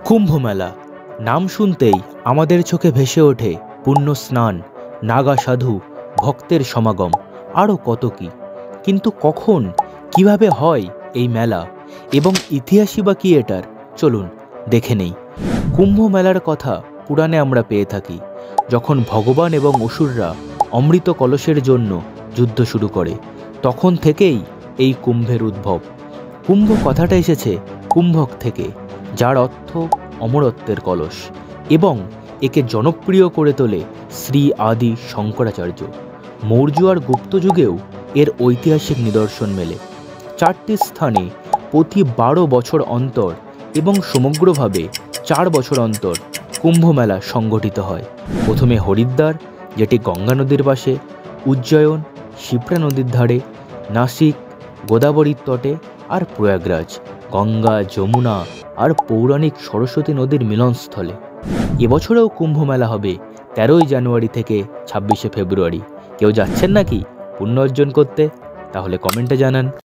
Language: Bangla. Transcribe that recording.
কুম্ভ মেলা নাম শুনতেই আমাদের চোখে ভেসে ওঠে পুণ্য স্নান, নাগা সাধু, ভক্তের সমাগম, আরও কত কি। কিন্তু কখন, কিভাবে হয় এই মেলা এবং ইতিহাসই বা কি এটার, চলুন দেখে নেই। কুম্ভ মেলার কথা পুরাণে আমরা পেয়ে থাকি, যখন ভগবান এবং অসুররা অমৃত কলসের জন্য যুদ্ধ শুরু করে, তখন থেকেই এই কুম্ভের উদ্ভব। কুম্ভ কথাটা এসেছে কুম্ভক থেকে, যার অর্থ অমরত্বের কলস, এবং একে জনপ্রিয় করে তোলে শ্রী আদি শঙ্করাচার্য। মৌর্য আর গুপ্ত যুগেও এর ঐতিহাসিক নিদর্শন মেলে। 4টি স্থানে প্রতি 12 বছর অন্তর এবং সমগ্রভাবে 4 বছর অন্তর কুম্ভ মেলা সংগঠিত হয়। প্রথমে হরিদ্বার, যেটি গঙ্গা নদীর পাশে, উজ্জয়ন, শিপ্রা নদীর ধারে, নাসিক গোদাবরীর তটে, আর প্রয়াগরাজ গঙ্গা, যমুনা আর পৌরাণিক সরস্বতী নদীর মিলনস্থলে। এবছরেও কুম্ভ মেলা হবে 13ই জানুয়ারি থেকে 26শে ফেব্রুয়ারি। কেউ যাচ্ছেন নাকি পুণ্য অর্জন করতে? তাহলে কমেন্টে জানান।